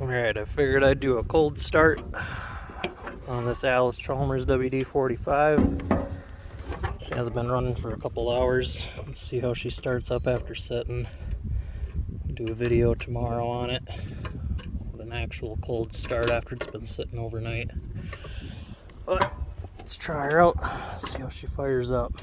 Alright, I figured I'd do a cold start on this Alice Chalmers WD45. She has been running for a couple hours. Let's see how she starts up after setting. Do a video tomorrow on it with an actual cold start after it's been sitting overnight. But let's try her out, see how she fires up.